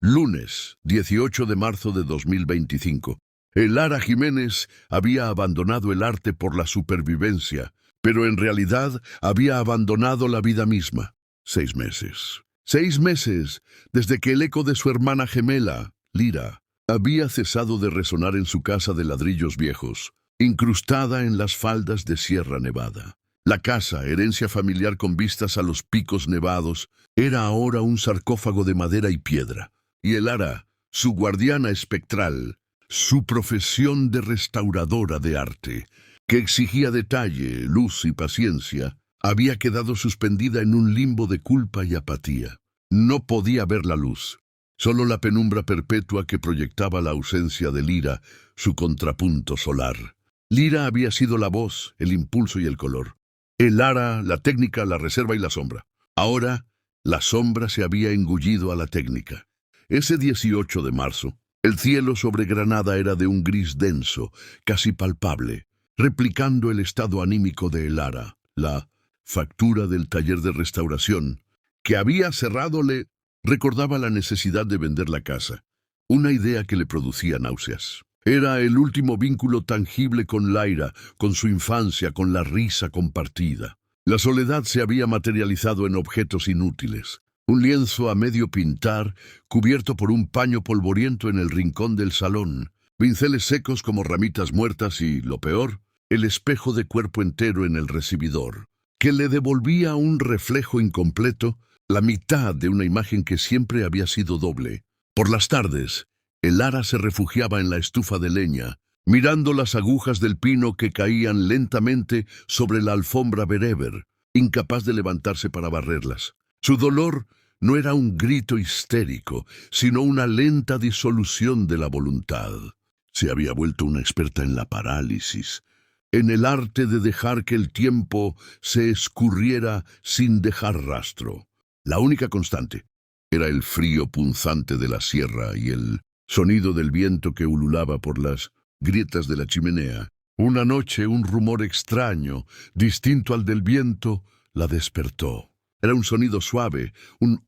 Lunes, 18 de marzo de 2025. Lara Jiménez había abandonado el arte por la supervivencia, pero en realidad había abandonado la vida misma. 6 meses. 6 meses desde que el eco de su hermana gemela, Lira, había cesado de resonar en su casa de ladrillos viejos, incrustada en las faldas de Sierra Nevada. La casa, herencia familiar con vistas a los picos nevados, era ahora un sarcófago de madera y piedra. Y Lara, su guardiana espectral, su profesión de restauradora de arte, que exigía detalle, luz y paciencia, había quedado suspendida en un limbo de culpa y apatía. No podía ver la luz, solo la penumbra perpetua que proyectaba la ausencia de Lira, su contrapunto solar. Lira había sido la voz, el impulso y el color. Lara, la técnica, la reserva y la sombra. Ahora, la sombra se había engullido a la técnica. Ese 18 de marzo, el cielo sobre Granada era de un gris denso, casi palpable, replicando el estado anímico de Lara. La factura del taller de restauración, que había cerrado, le recordaba la necesidad de vender la casa, una idea que le producía náuseas. Era el último vínculo tangible con Laira, con su infancia, con la risa compartida. La soledad se había materializado en objetos inútiles. Un lienzo a medio pintar, cubierto por un paño polvoriento en el rincón del salón, pinceles secos como ramitas muertas y, lo peor, el espejo de cuerpo entero en el recibidor, que le devolvía un reflejo incompleto, la mitad de una imagen que siempre había sido doble. Por las tardes, Lara se refugiaba en la estufa de leña, mirando las agujas del pino que caían lentamente sobre la alfombra bereber, incapaz de levantarse para barrerlas. Su dolor no era un grito histérico, sino una lenta disolución de la voluntad. Se había vuelto una experta en la parálisis, en el arte de dejar que el tiempo se escurriera sin dejar rastro. La única constante era el frío punzante de la sierra y el sonido del viento que ululaba por las grietas de la chimenea. Una noche, un rumor extraño, distinto al del viento, la despertó. Era un sonido suave, un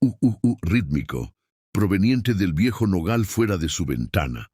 rítmico, proveniente del viejo nogal fuera de su ventana,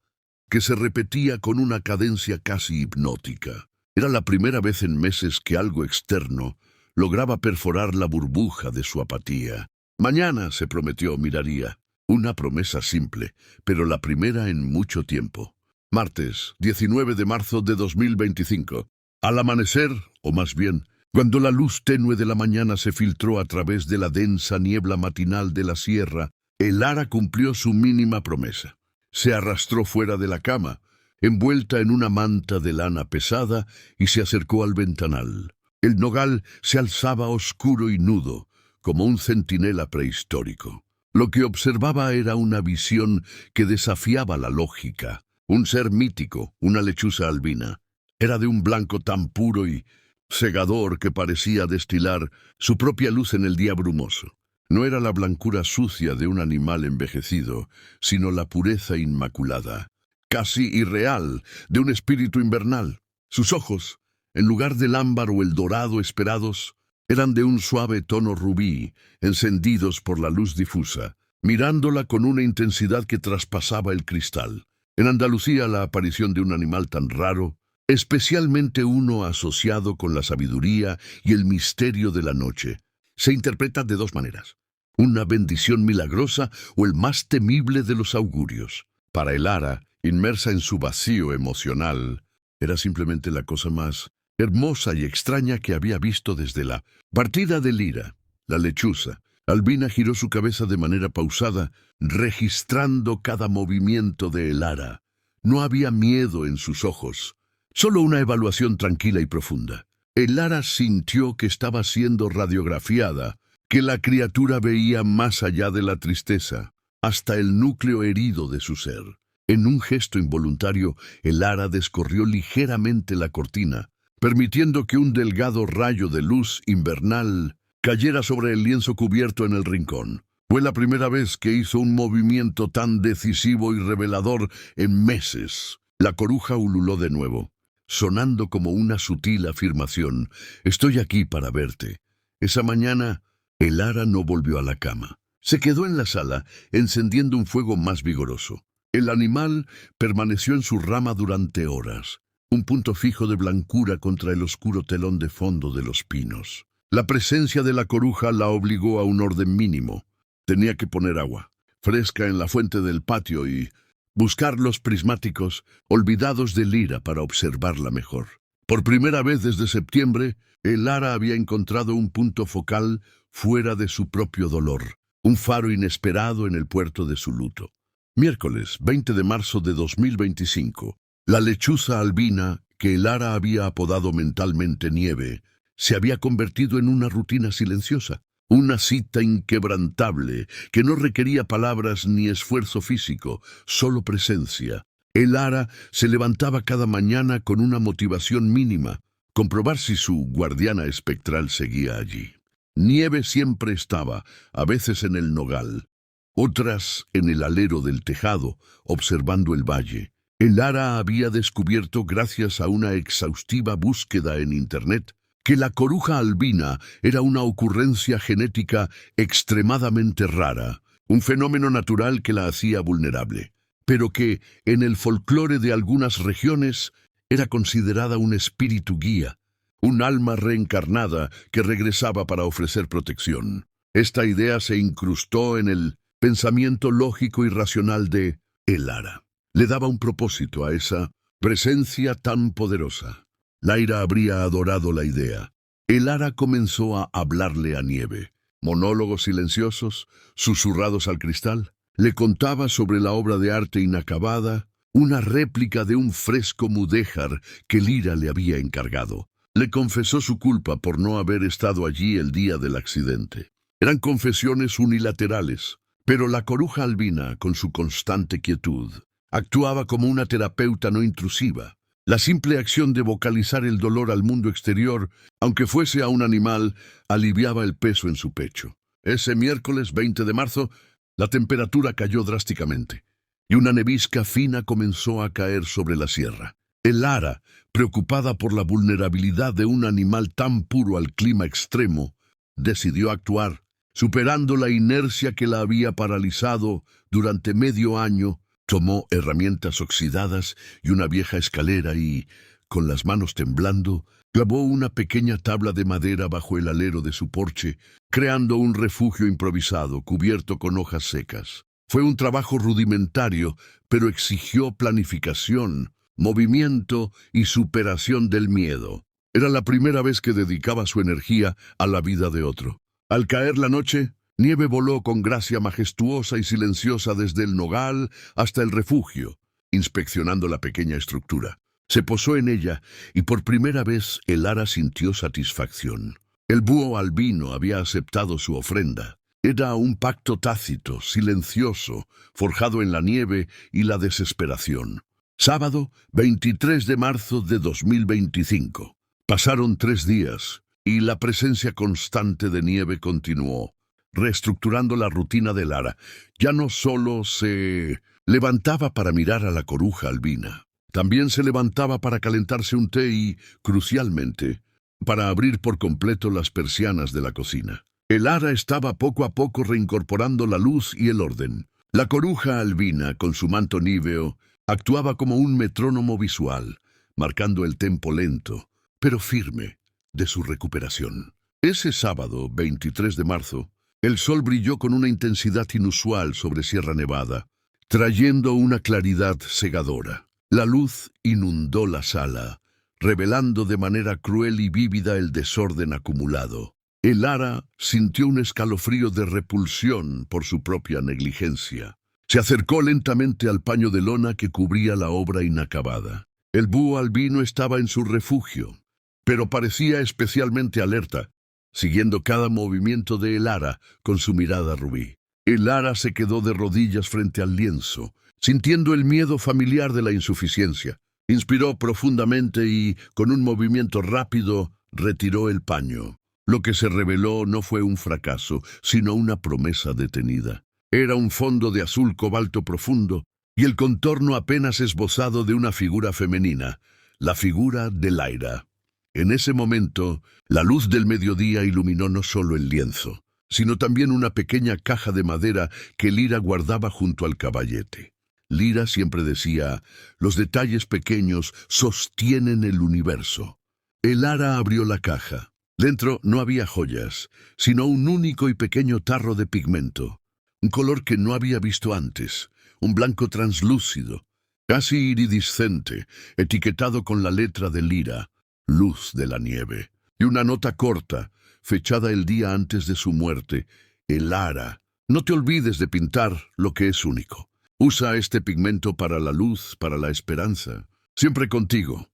que se repetía con una cadencia casi hipnótica. Era la primera vez en meses que algo externo lograba perforar la burbuja de su apatía. Mañana, se prometió, miraría. Una promesa simple, pero la primera en mucho tiempo. Martes, 19 de marzo de 2025. Al amanecer, o más bien, cuando la luz tenue de la mañana se filtró a través de la densa niebla matinal de la sierra, Lara cumplió su mínima promesa. Se arrastró fuera de la cama, envuelta en una manta de lana pesada, y se acercó al ventanal. El nogal se alzaba oscuro y nudo, como un centinela prehistórico. Lo que observaba era una visión que desafiaba la lógica. Un ser mítico, una lechuza albina. Era de un blanco tan puro y cegador que parecía destilar su propia luz en el día brumoso. No era la blancura sucia de un animal envejecido, sino la pureza inmaculada, casi irreal, de un espíritu invernal. Sus ojos, en lugar del ámbar o el dorado esperados, eran de un suave tono rubí, encendidos por la luz difusa, mirándola con una intensidad que traspasaba el cristal. En Andalucía, la aparición de un animal tan raro, especialmente uno asociado con la sabiduría y el misterio de la noche, se interpreta de dos maneras: una bendición milagrosa o el más temible de los augurios. Para Lara, inmersa en su vacío emocional, era simplemente la cosa más hermosa y extraña que había visto desde la partida de Lira. La lechuza albina giró su cabeza de manera pausada, registrando cada movimiento de Lara. No había miedo en sus ojos, solo una evaluación tranquila y profunda. Lara sintió que estaba siendo radiografiada, que la criatura veía más allá de la tristeza, hasta el núcleo herido de su ser. En un gesto involuntario, Lara descorrió ligeramente la cortina, permitiendo que un delgado rayo de luz invernal cayera sobre el lienzo cubierto en el rincón. Fue la primera vez que hizo un movimiento tan decisivo y revelador en meses. La coruja ululó de nuevo, sonando como una sutil afirmación: «Estoy aquí para verte». Esa mañana, Lara no volvió a la cama. Se quedó en la sala, encendiendo un fuego más vigoroso. El animal permaneció en su rama durante horas, un punto fijo de blancura contra el oscuro telón de fondo de los pinos. La presencia de la coruja la obligó a un orden mínimo. Tenía que poner agua fresca en la fuente del patio y buscar los prismáticos olvidados de Lyra para observarla mejor. Por primera vez desde septiembre, el Ara había encontrado un punto focal fuera de su propio dolor, un faro inesperado en el puerto de su luto. Miércoles 20 de marzo de 2025. La lechuza albina, que el Ara había apodado mentalmente Nieve, se había convertido en una rutina silenciosa, una cita inquebrantable que no requería palabras ni esfuerzo físico, solo presencia. El Ara se levantaba cada mañana con una motivación mínima: comprobar si su guardiana espectral seguía allí. Nieve siempre estaba, a veces en el nogal, otras en el alero del tejado, observando el valle. El Ara había descubierto, gracias a una exhaustiva búsqueda en Internet, que la coruja albina era una ocurrencia genética extremadamente rara, un fenómeno natural que la hacía vulnerable, pero que, en el folclore de algunas regiones, era considerada un espíritu guía, un alma reencarnada que regresaba para ofrecer protección. Esta idea se incrustó en el pensamiento lógico y racional de el Ara. Le daba un propósito a esa presencia tan poderosa. Lyra habría adorado la idea. El Ara comenzó a hablarle a Nieve. Monólogos silenciosos, susurrados al cristal. Le contaba sobre la obra de arte inacabada, una réplica de un fresco mudéjar que Lyra le había encargado. Le confesó su culpa por no haber estado allí el día del accidente. Eran confesiones unilaterales, pero la coruja albina, con su constante quietud, actuaba como una terapeuta no intrusiva. La simple acción de vocalizar el dolor al mundo exterior, aunque fuese a un animal, aliviaba el peso en su pecho. Ese miércoles 20 de marzo, la temperatura cayó drásticamente, y una nevisca fina comenzó a caer sobre la sierra. El Ara, preocupada por la vulnerabilidad de un animal tan puro al clima extremo, decidió actuar, superando la inercia que la había paralizado durante medio año. Tomó herramientas oxidadas y una vieja escalera y, con las manos temblando, clavó una pequeña tabla de madera bajo el alero de su porche, creando un refugio improvisado cubierto con hojas secas. Fue un trabajo rudimentario, pero exigió planificación, movimiento y superación del miedo. Era la primera vez que dedicaba su energía a la vida de otro. Al caer la noche, Nieve voló con gracia majestuosa y silenciosa desde el nogal hasta el refugio, inspeccionando la pequeña estructura. Se posó en ella y por primera vez el Ara sintió satisfacción. El búho albino había aceptado su ofrenda. Era un pacto tácito, silencioso, forjado en la nieve y la desesperación. Sábado, 23 de marzo de 2025. Pasaron 3 días y la presencia constante de Nieve continuó, reestructurando la rutina del Ara. Ya no solo se levantaba para mirar a la coruja albina, también se levantaba para calentarse un té y, crucialmente, para abrir por completo las persianas de la cocina. El Ara estaba poco a poco reincorporando la luz y el orden. La coruja albina, con su manto níveo, actuaba como un metrónomo visual, marcando el tempo lento, pero firme, de su recuperación. Ese sábado, 23 de marzo, el sol brilló con una intensidad inusual sobre Sierra Nevada, trayendo una claridad cegadora. La luz inundó la sala, revelando de manera cruel y vívida el desorden acumulado. El Ara sintió un escalofrío de repulsión por su propia negligencia. Se acercó lentamente al paño de lona que cubría la obra inacabada. El búho albino estaba en su refugio, pero parecía especialmente alerta, siguiendo cada movimiento de el Ara con su mirada rubí. El Ara se quedó de rodillas frente al lienzo, sintiendo el miedo familiar de la insuficiencia. Inspiró profundamente y, con un movimiento rápido, retiró el paño. Lo que se reveló no fue un fracaso, sino una promesa detenida. Era un fondo de azul cobalto profundo y el contorno apenas esbozado de una figura femenina, la figura de Lyra. En ese momento, la luz del mediodía iluminó no solo el lienzo, sino también una pequeña caja de madera que Lyra guardaba junto al caballete. Lyra siempre decía, los detalles pequeños sostienen el universo. Elara abrió la caja. Dentro no había joyas, sino un único y pequeño tarro de pigmento, un color que no había visto antes, un blanco translúcido, casi iridiscente, etiquetado con la letra de Lyra, Luz de la Nieve, y una nota corta, fechada el día antes de su muerte, Elara, no te olvides de pintar lo que es único. Usa este pigmento para la luz, para la esperanza. Siempre contigo.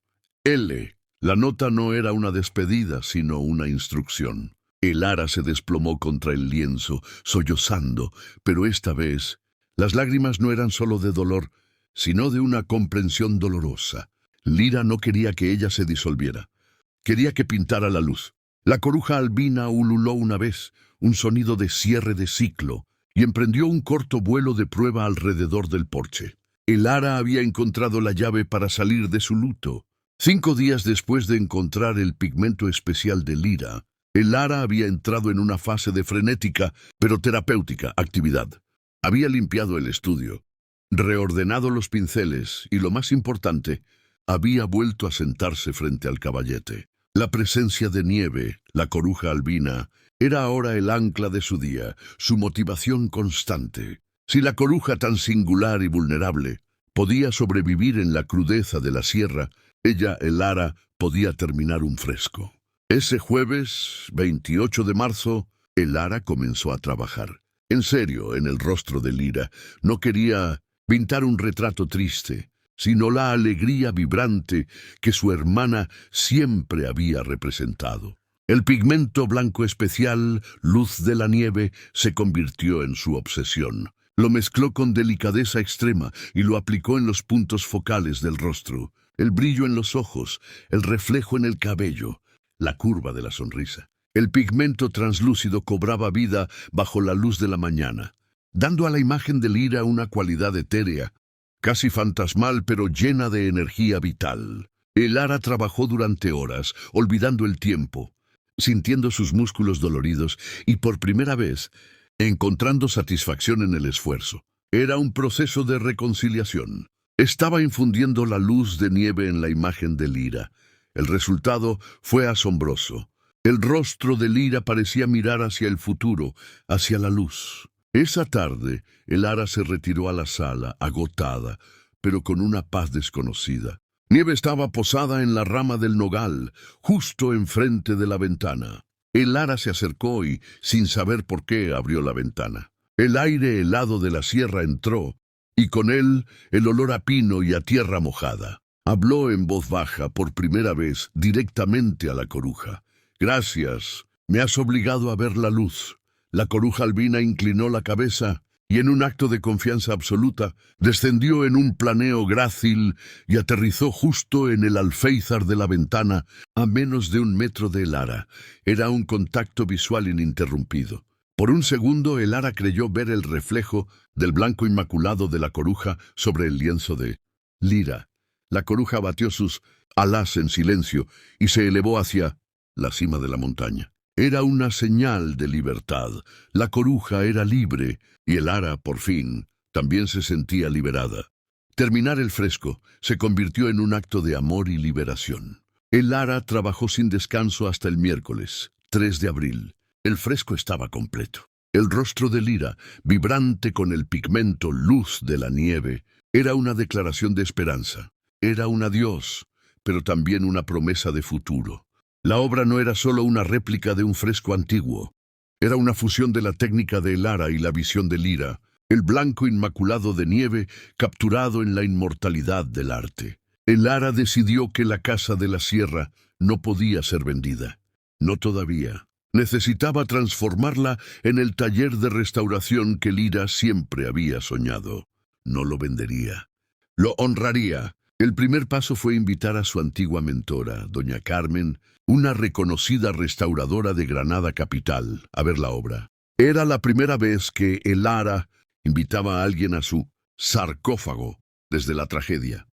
L. La nota no era una despedida, sino una instrucción. Elara se desplomó contra el lienzo, sollozando, pero esta vez las lágrimas no eran solo de dolor, sino de una comprensión dolorosa. Lyra no quería que ella se disolviera. Quería que pintara la luz. La coruja albina ululó una vez, un sonido de cierre de ciclo, y emprendió un corto vuelo de prueba alrededor del porche. Elara había encontrado la llave para salir de su luto. 5 días después de encontrar el pigmento especial de Lyra, Elara había entrado en una fase de frenética, pero terapéutica, actividad. Había limpiado el estudio, reordenado los pinceles y, lo más importante, había vuelto a sentarse frente al caballete. La presencia de Nieve, la coruja albina, era ahora el ancla de su día, su motivación constante. Si la coruja tan singular y vulnerable podía sobrevivir en la crudeza de la sierra, ella, Elara, podía terminar un fresco. Ese jueves, 28 de marzo, Elara comenzó a trabajar. En serio, en el rostro de Lyra. No quería pintar un retrato triste, sino la alegría vibrante que su hermana siempre había representado. El pigmento blanco especial, Luz de la Nieve, se convirtió en su obsesión. Lo mezcló con delicadeza extrema y lo aplicó en los puntos focales del rostro, el brillo en los ojos, el reflejo en el cabello, la curva de la sonrisa. El pigmento translúcido cobraba vida bajo la luz de la mañana, dando a la imagen de Lyra una cualidad etérea, casi fantasmal pero llena de energía vital. Elara trabajó durante horas, olvidando el tiempo, sintiendo sus músculos doloridos y por primera vez encontrando satisfacción en el esfuerzo. Era un proceso de reconciliación. Estaba infundiendo la luz de nieve en la imagen de Lyra. El resultado fue asombroso. El rostro de Lyra parecía mirar hacia el futuro, hacia la luz. Esa tarde, Elara se retiró a la sala, agotada, pero con una paz desconocida. Nieve estaba posada en la rama del nogal, justo enfrente de la ventana. Elara se acercó y, sin saber por qué, abrió la ventana. El aire helado de la sierra entró, y con él el olor a pino y a tierra mojada. Habló en voz baja, por primera vez, directamente a la coruja. «Gracias, me has obligado a ver la luz». La coruja albina inclinó la cabeza y en un acto de confianza absoluta descendió en un planeo grácil y aterrizó justo en el alféizar de la ventana a menos de 1 metro de Elara. Era un contacto visual ininterrumpido. Por un segundo Elara creyó ver el reflejo del blanco inmaculado de la coruja sobre el lienzo de Lyra. La coruja batió sus alas en silencio y se elevó hacia la cima de la montaña. Era una señal de libertad. La coruja era libre y Elara, por fin, también se sentía liberada. Terminar el fresco se convirtió en un acto de amor y liberación. Elara trabajó sin descanso hasta el miércoles, 3 de abril. El fresco estaba completo. El rostro de Lyra, vibrante con el pigmento Luz de la Nieve, era una declaración de esperanza. Era un adiós, pero también una promesa de futuro. La obra no era solo una réplica de un fresco antiguo. Era una fusión de la técnica de Elara y la visión de Lyra, el blanco inmaculado de nieve capturado en la inmortalidad del arte. Elara decidió que la casa de la sierra no podía ser vendida. No todavía. Necesitaba transformarla en el taller de restauración que Lyra siempre había soñado. No lo vendería. Lo honraría. El primer paso fue invitar a su antigua mentora, doña Carmen, una reconocida restauradora de Granada capital, a ver la obra. Era la primera vez que Elara invitaba a alguien a su sarcófago desde la tragedia.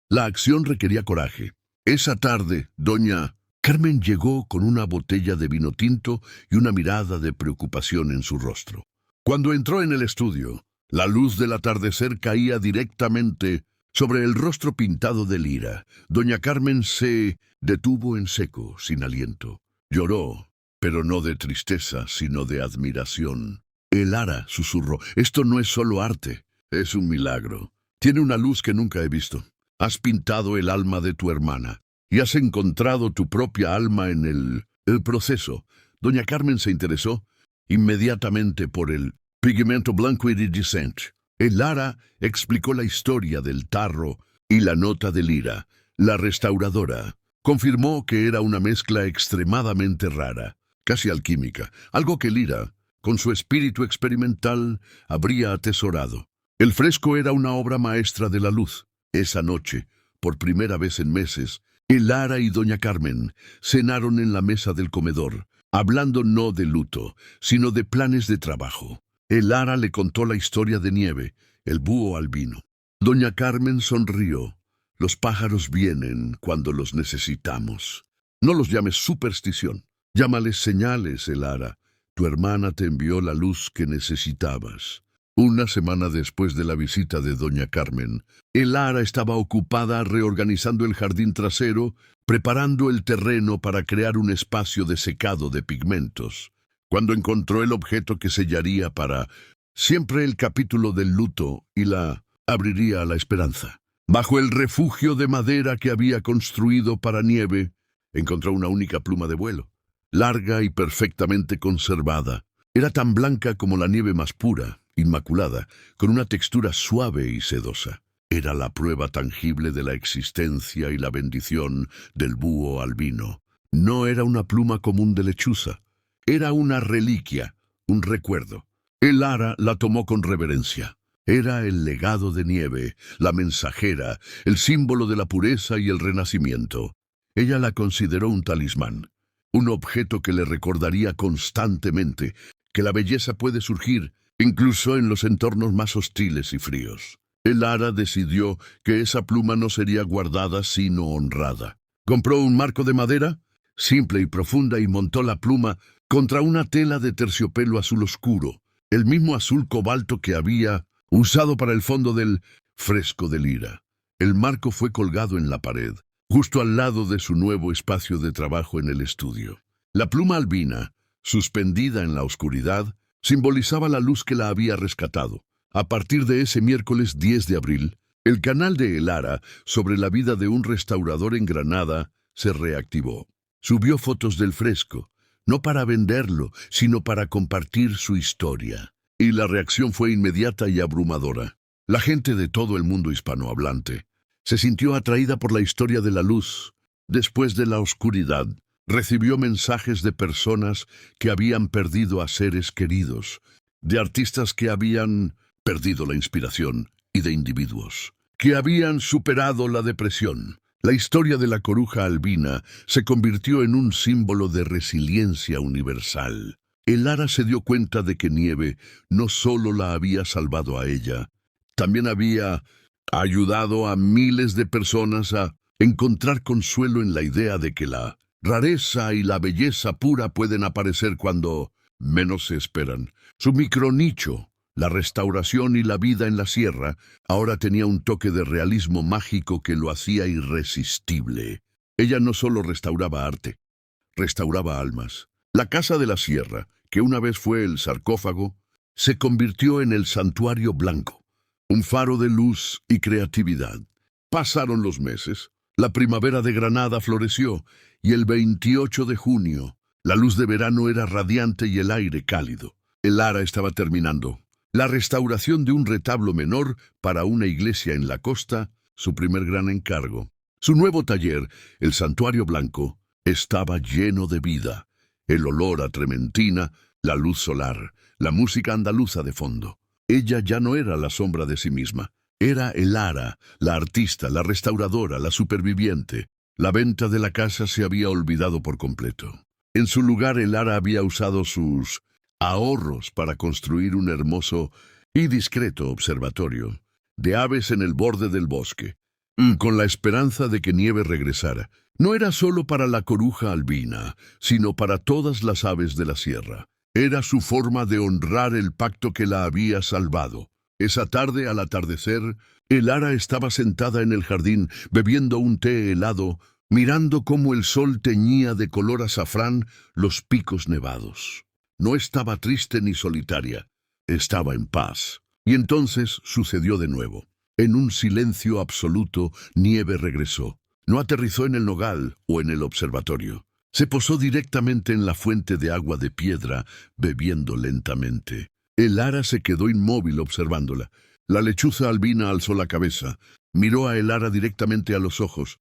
La acción requería coraje. Esa tarde, doña Carmen llegó con una botella de vino tinto y una mirada de preocupación en su rostro. Cuando entró en el estudio, la luz del atardecer caía directamente sobre el rostro pintado de lira. Doña Carmen se detuvo en seco, sin aliento. Lloró, pero no de tristeza, sino de admiración. Lara susurró, esto no es solo arte, es un milagro. Tiene una luz que nunca he visto. Has pintado el alma de tu hermana y has encontrado tu propia alma en el proceso. Doña Carmen se interesó inmediatamente por el pigmento blanco iridiscente. Lara explicó la historia del tarro y la nota de lira. La restauradora confirmó que era una mezcla extremadamente rara, casi alquímica, algo que Lira, con su espíritu experimental, habría atesorado. El fresco era una obra maestra de la luz. Esa noche, por primera vez en meses, Lara y doña Carmen cenaron en la mesa del comedor, hablando no de luto, sino de planes de trabajo. Lara le contó la historia de Nieve, el búho albino. Doña Carmen sonrió. Los pájaros vienen cuando los necesitamos. No los llames superstición, llámales señales, Lara. Tu hermana te envió la luz que necesitabas. Una semana después de la visita de doña Carmen, Lara estaba ocupada reorganizando el jardín trasero, preparando el terreno para crear un espacio de secado de pigmentos, cuando encontró el objeto que sellaría para siempre el capítulo del luto y la abriría a la esperanza. Bajo el refugio de madera que había construido para Nieve, encontró una única pluma de vuelo, larga y perfectamente conservada. Era tan blanca como la nieve más pura, inmaculada, con una textura suave y sedosa. Era la prueba tangible de la existencia y la bendición del búho albino. No era una pluma común de lechuza, era una reliquia, un recuerdo. Lara la tomó con reverencia. Era el legado de Nieve, la mensajera, el símbolo de la pureza y el renacimiento. Ella la consideró un talismán, un objeto que le recordaría constantemente que la belleza puede surgir incluso en los entornos más hostiles y fríos. Lara decidió que esa pluma no sería guardada sino honrada. Compró un marco de madera, simple y profunda, y montó la pluma contra una tela de terciopelo azul oscuro, el mismo azul cobalto que había usado para el fondo del fresco de Lira. El marco fue colgado en la pared, justo al lado de su nuevo espacio de trabajo en el estudio. La pluma albina, suspendida en la oscuridad, simbolizaba la luz que la había rescatado. A partir de ese miércoles 10 de abril, el canal de Lara sobre la vida de un restaurador en Granada se reactivó. Subió fotos del fresco, no para venderlo, sino para compartir su historia. Y la reacción fue inmediata y abrumadora. La gente de todo el mundo hispanohablante se sintió atraída por la historia de la luz. Después de la oscuridad, recibió mensajes de personas que habían perdido a seres queridos, de artistas que habían perdido la inspiración y de individuos que habían superado la depresión. La historia de la coruja albina se convirtió en un símbolo de resiliencia universal. Lara se dio cuenta de que Nieve no solo la había salvado a ella, también había ayudado a miles de personas a encontrar consuelo en la idea de que la rareza y la belleza pura pueden aparecer cuando menos se esperan. Su micronicho, la restauración y la vida en la sierra, ahora tenía un toque de realismo mágico que lo hacía irresistible. Ella no solo restauraba arte, restauraba almas. La casa de la sierra, que una vez fue el sarcófago, se convirtió en el santuario blanco, un faro de luz y creatividad. Pasaron los meses, la primavera de Granada floreció, y el 28 de junio, la luz de verano era radiante y el aire cálido. Lara estaba terminando la restauración de un retablo menor para una iglesia en la costa, su primer gran encargo. Su nuevo taller, el Santuario Blanco, estaba lleno de vida. El olor a trementina, la luz solar, la música andaluza de fondo. Ella ya no era la sombra de sí misma. Era Lara, la artista, la restauradora, la superviviente. La venta de la casa se había olvidado por completo. En su lugar, Lara había usado sus ahorros para construir un hermoso y discreto observatorio de aves en el borde del bosque. con la esperanza de que Nieve regresara. No era solo para la coruja albina, sino para todas las aves de la sierra. Era su forma de honrar el pacto que la había salvado. Esa tarde, al atardecer, Elara estaba sentada en el jardín, bebiendo un té helado, mirando cómo el sol teñía de color azafrán los picos nevados. No estaba triste ni solitaria, estaba en paz. Y entonces sucedió de nuevo. En un silencio absoluto, Nieve regresó. No aterrizó en el nogal o en el observatorio. Se posó directamente en la fuente de agua de piedra, bebiendo lentamente. Elara se quedó inmóvil observándola. La lechuza albina alzó la cabeza, miró a Elara directamente a los ojos,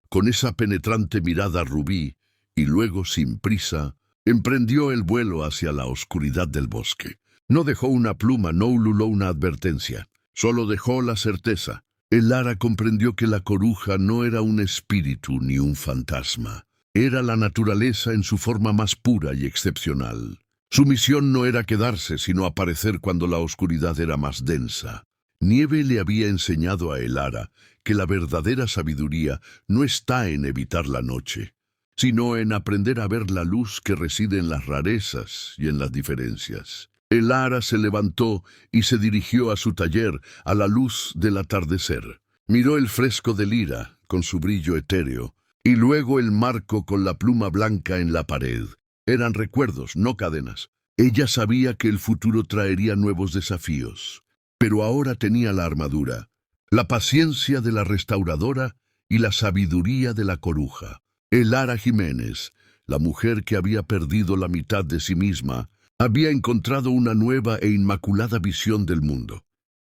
con esa penetrante mirada rubí, y luego, sin prisa, emprendió el vuelo hacia la oscuridad del bosque. No dejó una pluma, no ululó una advertencia, solo dejó la certeza. Elara comprendió que la coruja no era un espíritu ni un fantasma. Era la naturaleza en su forma más pura y excepcional. Su misión no era quedarse, sino aparecer cuando la oscuridad era más densa. Nieve le había enseñado a Elara que la verdadera sabiduría no está en evitar la noche, sino en aprender a ver la luz que reside en las rarezas y en las diferencias. Elara se levantó y se dirigió a su taller a la luz del atardecer. Miró el fresco de lira, con su brillo etéreo, y luego el marco con la pluma blanca en la pared. Eran recuerdos, no cadenas. Ella sabía que el futuro traería nuevos desafíos, pero ahora tenía la armadura, la paciencia de la restauradora y la sabiduría de la coruja. Elara Jiménez, la mujer que había perdido la mitad de sí misma, había encontrado una nueva e inmaculada visión del mundo.